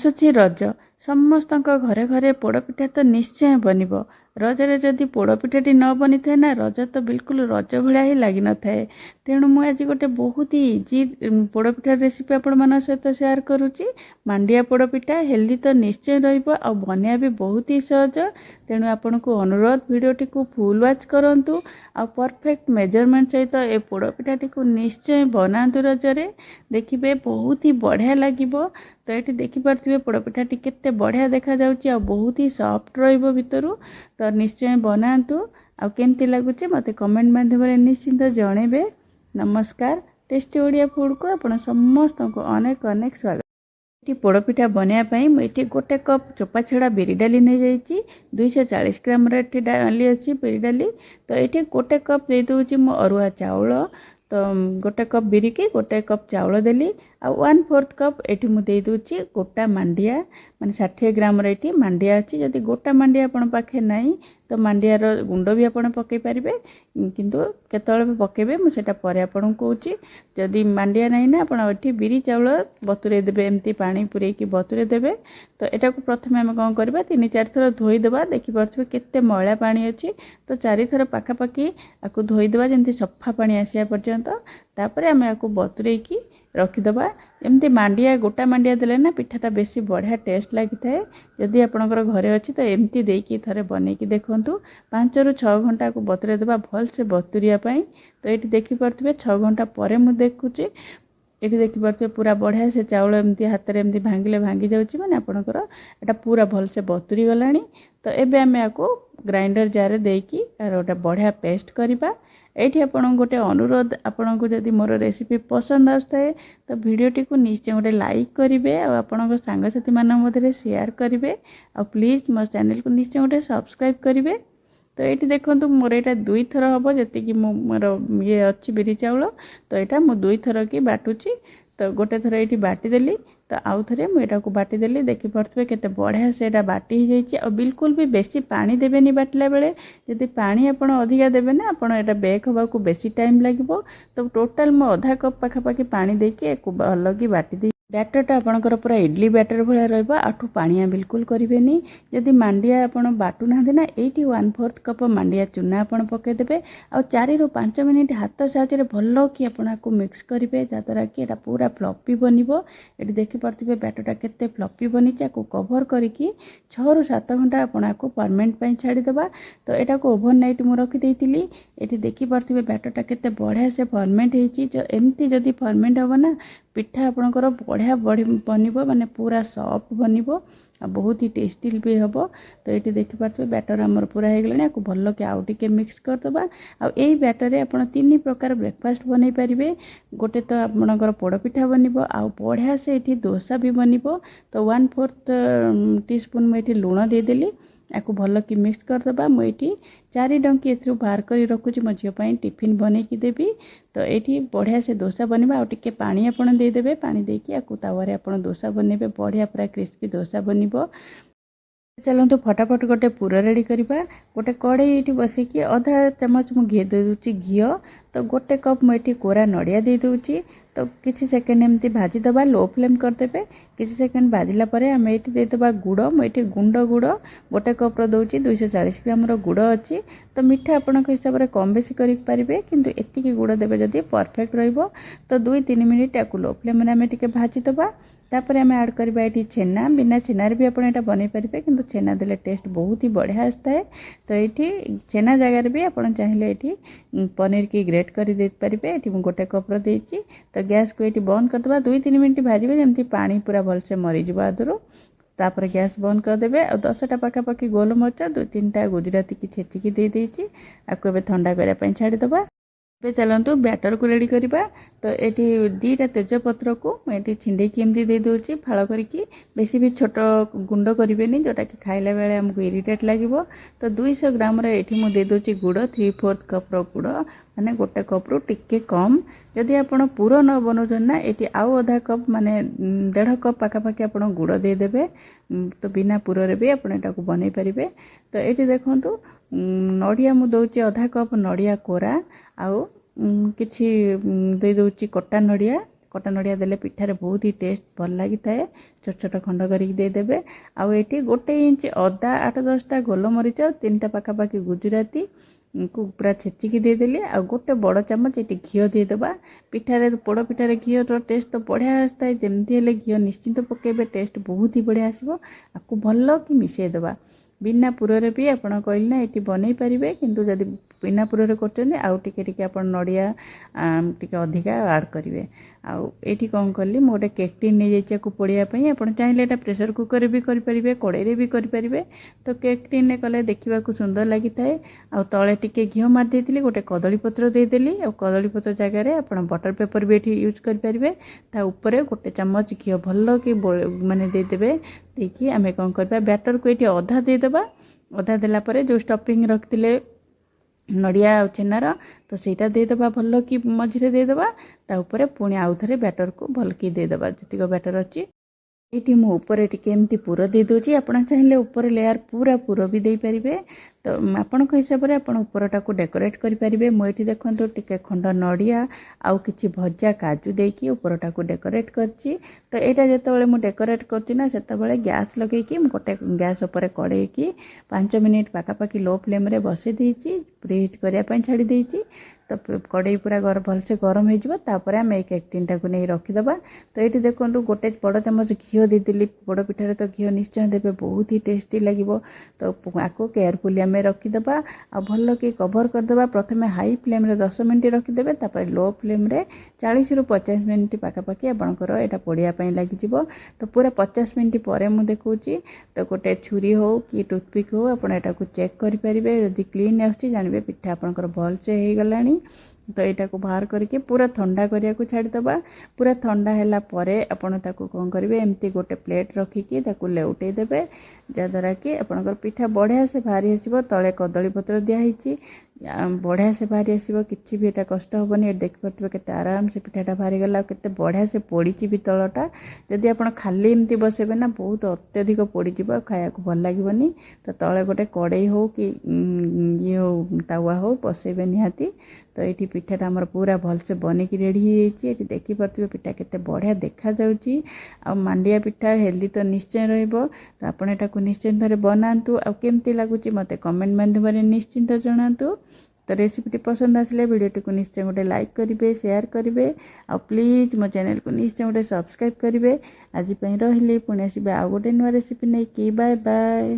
आसुची रज समस्त घरे घरे पोड़पिठा तो निश्चय बनब रजरे जदि पोड़पिठाटी न बनी थाए ना रज तो बिल्कुल रज भाया ही लगी न थाए। तेणु मुझे आज गोटे बहुत ही इजी पोड़पिठा रेसिपी आपण सहित शेयर करुच्ची। मांडिया पोड़पिठा हेल्दी तो निश्चय रहा बनिया भी बहुत ही सहज। तेणु आपन को अनुरोध वीडियोटी को फुल वाच करूँ आ परफेक्ट मेजरमेंट सहित ए पोड़पिठाटी को निश्चय बनातु रजरे देखिए बहुत ही बढ़िया लगे। तो ये देखिपे पोड़पिठाटी केते बढ़िया देखा जाउची आ बहुत ही सॉफ्ट रहिबो भितरु। तो निश्चय बनातु आ केमती लगुचे मते कमेंट माध्यम निश्चिंत जणेबे। नमस्कार, टेस्टी ओडिया फूड को आपण समस्त को अनेक अनेक स्वागत। ये पोड़पिठा बनायापाई मुझे गोटे कप चोपा छड़ा बिरी डाली नहीं जाइए 240 ग्राम डाली अच्छी बिरी डाली। तो ये गोटे कप दे दूची मो अरुआ चाउल। तो गोटे कप बिरी की गोटे कप चाउल देली आ 1/4 कप ये मुझे दूची गोटा मांडिया माने 60 ग्राम ये मांडिया अच्छी। जदि गोटा मांडिया आपण पाखे नहीं तो मांडियार गुंड भी आपड़ पकई पारे किंतु केतल पकेबे मुझे पर आपन कहूँ। जदि मांडिया नहीं ना आपड़ ये बिरी चाउल बतुरे देवे एमती पानी पूरे की बतुरे देवे। तो यहाँ को प्रथम आम कौन करवा 3-4 थर धोईदेवा। देखिपे केते मैला पानी अच्छी। तो 4 थर पाखापाखि आपको धोईदेवा जमी सफा पानी आसा पर्यंत। तापर आम या बतुरे की रखीदबा। एमती मांडिया गोटा मांडिया देले ना पिठाटा बेसी बढ़िया टेस्ट लगी थाए। जदि आपणकर घरे अच्छी तो एमती देकी थरे बनईकी देखंतु 5 ରୁ 6 घंटा को बतुरे देबा भल से बतुरिया पाई। तो ये देखिपे 6 घंटा पर मु देखुची ये देखिपे पूरा बढ़िया से चाउल एमती हाथ में एमती भांगिले भांगी जाऊँगी मैंने आपणकर एटा पूरा भल से बतुरी गलानी। तो एबे आम या ग्राइंडर जार देकी गोटे बढ़िया पेस्ट करवा। ये आपन गोटे अनुरोध आपन को जदि मोर रेसिपी पसंद आए तो वीडियोटी को निश्चय गोटे लाइक करेंगे और आपण सांगसाथी मान मध्य शेयर करेंगे और प्लीज मो चैनल को निश्चय गोटे सब्सक्राइब करेंगे। तो ये देखो मोर यहाँ 2 थर हम जी मोर ये अच्छी बिरी चाउल। तो यहाँ मुझे 2 थर की बाटुची। तो गोटे थर ये बाटीदेली तो आउ थे मुझे को बाटीदेली देखिपे केते बढ़िया से बाटी हो जाइए। और बिल्कुल भी बेसी पानी देवेनि बाटिला बेले जदि पानी आपड़ अधिका देवे ना आपड़ ये बेक हवा को बेसी टाइम लगे। तो टोटाल मो आधा कप पाखापाखि पानी देकी भल की बाटी बैटरटा आपणकर पूरा इडली बैटर भाया रहा आठू पानिया बिल्कुल करेंगे। जदि मांडिया आपड़ बाटू ना ना ये 1/4 कप मांडिया चूना आप पकईदे आ 4 ରୁ 5 मिनिट हाथ साहाଯ୍य भल कि आपको मिक्स करेंगे जहाँद्वारा कि यहाँ पूरा फ्लफी बनब। ये देखिपे बैटरटा केते फ्लफी बनी कवर करके 6 ରୁ 7 घंटा आपको परमेंट छाड़ीदे। तो यहाँ को ओभरनाइट मुझे रखीदी। ये देखिपे बैटरटा केते बढ़िया से फर्मेंट होमती जदि फर्मेंट हम ना पिठा आपणकर बढ़िया बनब माने पूरा सॉफ्ट बनब आ बहुत ही टेस्टी भी हम। तो ये देखिपे बैटर आमर पूरा हो गला आपको भल कि आउ टे मिक्स करदे। आई बैटर आप 3 प्रकार ब्रेकफास्ट बनई पारे। गोटे तो आपणकर पोड़पिठा बनब आ बढ़िया से ये डोसा भी बनब। तो 1/4 टीस्पून मुझे लुण देदेली आपको भल कि मिक्स करदे। मुझे 4 डंकी ए बाहर कर रखुची मो झीपाई टिफिन बनईकी देवी। तो ये बढ़िया से डोसा बनवा आटे पानी आप देदेवे पानी देकी आपको तावारे आप डोसा बनइबे बढ़िया पूरा क्रिस्पी डोसा बनब। चलते फटाफट गोटे पूर रेडी करवा। गोटे कड़े ये बसिकी आधा चामच मु घी दे दूची घी। तो गोटे कप मुझे कोरा नड़िया दे दूची। तो किसी सेकेंड एमती भाजीदबा लो फ्लेम करदेवे। किसी सेकेंड भाजला आम ये देदेबा गुड़ मुझे गुंड गुड़ गोटे कप दूची 240 ग्राम गुड़ अच्छी। तो मीठा आपण हिसाब से कम बेसी करेंगे किंतु एतिकी गुड़ देवे जदि परफेक्ट रहिबो। तो 2-3 मिनिट या लो फ्लेम में आम टे भाजीदबा। तापर आम ऐड करवा ये छेना बिना छेनार भी आप बनई पारे किंतु छेना देले टेस्ट बहुत ही बढ़िया आसता है। तो ये छेना जगार भी आप चाहिए ये पनीर की ग्रेट कर दे पारे। ये गोटे कप देती। तो गैस को ये बंद करदे 2-3 मिनिट भाजबे जमी पानी पूरा भलसे मरीज आदरू। तापर गैस बंद करदे और 10टा पाखापाखि गोलमरिच 2-3टा गुजराती की छेचिकी दे देती आपको ए ठंडा करने छाड़ीदे। पे चलतु बैटर को रेडी करवा। तो ये 2टा तेजपत्र को ये छिंडेकी एमती दे दूची फाड़ करके बेसी भी छोट गुंड करेंगे जोटा कि खाइला बेले आमको इरिटेट लगे। तो 200 ग्राम ये मुझे दूची गुड़ 3/4 कप गुड़ माने गोटे कप रु टिके कम। जदि आप पूरा न बनाऊन ना ये आउ आधा कप माने 1.5 कप पाखापाखि आप गुड़ देदेवे। तो बिना पूरे भी आप बनई पारे। तो ये देखूँ नड़िया मु दौची आधा कप नड़िया कोरा आउ किछि दे दूची कटा नड़िया କଟା ନଡ଼ିଆ ଦେଲେ ପିଠାରେ ବହୁତ ହି ଟେଷ୍ଟ ଭଲ ଲାଗିଥାଏ। ଛୋଟ ଛୋଟ ଖଣ୍ଡ କରିକି ଦେଇଦେବେ। ଆଉ ଏଠି 1 ଇଞ୍ଚ ଅଦା, 8-10ଟା ଗୋଲମରିଚ, 3ଟା ପାଖାପାଖି ଗୁଜୁରାତି କୁ ପୁରା ଛେଚିକି ଦେଇଦେଲି। ଆଉ 1 ବଡ଼ ଚାମଚ ଏଠି ଘିଅ ଦେଇଦେବା। ପିଠାରେ ପୋଡ଼ ପିଠାରେ ଘିଅର ଟେଷ୍ଟ ତ ବଢ଼ିଆ ଆସିଥାଏ। ଯେମିତି ହେଲେ ଘିଅ ନିଶ୍ଚିନ୍ତ ପକାଇବେ, ଟେଷ୍ଟ ବହୁତ ହି ବଢ଼ିଆ ଆସିବ। ଆକୁ ଭଲ କି ମିଶାଇ ଦେବା। ବିନା ପୁରରେ ବି ଆପଣ କହିଲେ ନା ଏଠି ବନେଇ ପାରିବେ, କିନ୍ତୁ ଯଦି ବିନା ପୁରରେ କରୁଛନ୍ତି ଆଉ ଟିକେ ଆପଣ ନଡ଼ିଆ ଟିକେ ଅଧିକା ଆଡ଼୍ କରିବେ। ଆଉ ଏଇଠି କ'ଣ କଲି, ମୁଁ ଗୋଟେ କେକ୍ ଟିନ୍ ନେଇଯାଇଛି ଆକୁ ପୋଡ଼ିବା ପାଇଁ। ଆପଣ ଚାହିଁଲେ ଏଇଟା ପ୍ରେସର କୁକରରେ ବି କରିପାରିବେ, କଡ଼େଇରେ ବି କରିପାରିବେ। ତ କେକ୍ ଟିନ୍ରେ କଲେ ଦେଖିବାକୁ ସୁନ୍ଦର ଲାଗିଥାଏ। ଆଉ ତଳେ ଟିକେ ଘିଅ ମାରି ଦେଇଥିଲି, ଗୋଟେ କଦଳୀପତ୍ର ଦେଇଦେଲି। ଆଉ କଦଳୀପତ୍ର ଜାଗାରେ ଆପଣ ବଟର ପେପର ବି ଏଠି ୟୁଜ୍ କରିପାରିବେ। ତା ଉପରେ 1 ଚାମଚ ଘିଅ ଭଲ କି ମାନେ ଦେଇଦେବେ। ଦେଇକି ଆମେ କ'ଣ କରିବା, ବ୍ୟାଟରକୁ ଏଠି ଅଧା ଦେଇଦେବା। ଅଧା ଦେଲା ପରେ ଯେଉଁ ଷ୍ଟଫିଂ ରଖିଥିଲେ ନଡ଼ିଆ ଆଉ ଛେନାର, ତ ସେଇଟା ଦେଇଦେବା ଭଲ କି ମଝିରେ ଦେଇଦେବା। ତା ଉପରେ ପୁଣି ଆଉ ଥରେ ବ୍ୟାଟରକୁ ଭଲ କି ଦେଇଦେବା। ଯେତିକ ବ୍ୟାଟର ଅଛି ଏଇଠି ମୁଁ ଉପରେ ଟିକେ ଏମିତି ପୁର ଦେଇଦେଉଛି। ଆପଣ ଚାହିଁଲେ ଉପରେ ଲେୟାର ପୁରା ପୁର ବି ଦେଇପାରିବେ। ତ ଆପଣଙ୍କ ହିସାବରେ ଆପଣ ଉପରଟାକୁ ଡେକୋରେଟ୍ କରିପାରିବେ। ମୁଁ ଏଠି ଦେଖନ୍ତୁ ଟିକେ ଖଣ୍ଡ ନଡ଼ିଆ ଆଉ କିଛି ଭଜା କାଜୁ ଦେଇକି ଉପରଟାକୁ ଡେକୋରେଟ୍ କରିଛି। ତ ଏଇଟା ଯେତେବେଳେ ମୁଁ ଡେକୋରେଟ୍ କରୁଛି ନା, ସେତେବେଳେ ଗ୍ୟାସ୍ ଲଗେଇକି ମୁଁ ଗୋଟେ ଗ୍ୟାସ୍ ଉପରେ କଡ଼େଇକି 5 ମିନିଟ୍ ପାଖାପାଖି ଲୋ ଫ୍ଲେମ୍ରେ ବସେଇ ଦେଇଛି। ପ୍ରିହିଟ୍ କରିବା ପାଇଁ ଛାଡ଼ି ଦେଇଛି। ତ କଡ଼େଇ ପୁରା ଭଲସେ ଗରମ ହେଇଯିବ। ତାପରେ ଆମେ ଏଇ କେକ୍ ଟିନ୍ଟାକୁ ନେଇ ରଖିଦେବା। ତ ଏଇଠି ଦେଖନ୍ତୁ 1 ବଡ଼ ଚାମଚ ଘିଅ ଦେଇଦେଲି। ପୋଡ଼ ପିଠାରେ ତ ଘିଅ ନିଶ୍ଚୟ ଦେବେ, ବହୁତ ହି ଟେଷ୍ଟି ଲାଗିବ। ତ ଆକୁ କେୟାରଫୁଲି ଆମେ ରଖିଦେବା। ଆଉ ଭଲ କି କଭର୍ କରିଦେବା। ପ୍ରଥମେ ହାଇ ଫ୍ଲେମ୍ରେ 10 ମିନିଟ୍ ରଖିଦେବେ, ତାପରେ ଲୋ ଫ୍ଲେମ୍ରେ 40ରୁ 50 ମିନିଟ୍ ପାଖାପାଖି ଆପଣଙ୍କର ଏଇଟା ପୋଡ଼ିବା ପାଇଁ ଲାଗିଯିବ। ତ ପୁରା 50 ମିନିଟ୍ ପରେ ମୁଁ ଦେଖାଉଛି। ତ ଗୋଟେ ଛୁରୀ ହେଉ କି ଟୁଥପିକ୍ ହେଉ ଆପଣ ଏଟାକୁ ଚେକ୍ କରିପାରିବେ। ଯଦି କ୍ଲିନ୍ ଆସୁଛି ଜାଣିବେ ପିଠା ଆପଣଙ୍କର ଭଲସେ ହେଇଗଲାଣି। ତ ଏଇଟାକୁ ବାହାର କରିକି ପୁରା ଥଣ୍ଡା କରିବାକୁ ଛାଡ଼ିଦେବା। ପୁରା ଥଣ୍ଡା ହେଲା ପରେ ଆପଣ ତାକୁ କ'ଣ କରିବେ, ଏମିତି ଗୋଟେ ପ୍ଲେଟ୍ ରଖିକି ତାକୁ ଲେଉଟେଇ ଦେବେ। ଯାହାଦ୍ୱାରା କି ଆପଣଙ୍କର ପିଠା ବଢ଼ିଆ ସେ ବାହାରି ଆସିବ। ତଳେ କଦଳୀପତ୍ର ଦିଆହେଇଛି, ବଢ଼ିଆ ସେ ବାହାରି ଆସିବ। କିଛି ବି ଏଇଟା କଷ୍ଟ ହେବନି। ଏଠି ଦେଖିପାରୁଥିବେ କେତେ ଆରାମସେ ପିଠାଟା ବାହାରିଗଲା। ଆଉ କେତେ ବଢ଼ିଆ ସେ ପୋଡ଼ିଛି ବି ତଳଟା। ଯଦି ଆପଣ ଖାଲି ଏମିତି ବସେଇବେ ନା, ବହୁତ ଅତ୍ୟଧିକ ପୋଡ଼ିଯିବ, ଆଉ ଖାଇବାକୁ ଭଲ ଲାଗିବନି। ତ ତଳେ ଗୋଟେ କଡ଼େଇ ହେଉ କି ଇଏ ହେଉ, ତାୱା ହେଉ ବସେଇବେ ନିହାତି। ତ ଏଇଠି ପିଠାଟା ଆମର ପୁରା ଭଲସେ ବନିକି ରେଡ଼ି ହେଇଯାଇଛି। ଏଠି ଦେଖିପାରୁଥିବେ ପିଠା କେତେ ବଢ଼ିଆ ଦେଖାଯାଉଛି। ଆଉ ମାଣ୍ଡିଆ ପିଠା ହେଲ୍ଦି ତ ନିଶ୍ଚୟ ରହିବ। ତ ଆପଣ ଏଟାକୁ ନିଶ୍ଚୟ ଥରେ ବନାନ୍ତୁ। ଆଉ କେମିତି ଲାଗୁଛି ମୋତେ କମେଣ୍ଟ ମାଧ୍ୟମରେ ନିଶ୍ଚିନ୍ତ ଜଣାନ୍ତୁ। ତ ରେସିପିଟି ପସନ୍ଦ ଆସିଲେ ଭିଡ଼ିଓଟିକୁ ନିଶ୍ଚୟ ଗୋଟେ ଲାଇକ୍ କରିବେ, ସେୟାର କରିବେ। ଆଉ ପ୍ଲିଜ୍ ମୋ ଚ୍ୟାନେଲକୁ ନିଶ୍ଚୟ ଗୋଟେ ସବସ୍କ୍ରାଇବ୍ କରିବେ। ଆଜି ପାଇଁ ରହିଲି, ପୁଣି ଆସିବେ ଆଉ ଗୋଟେ ନୂଆ ରେସିପି ନେଇକି। Bye bye.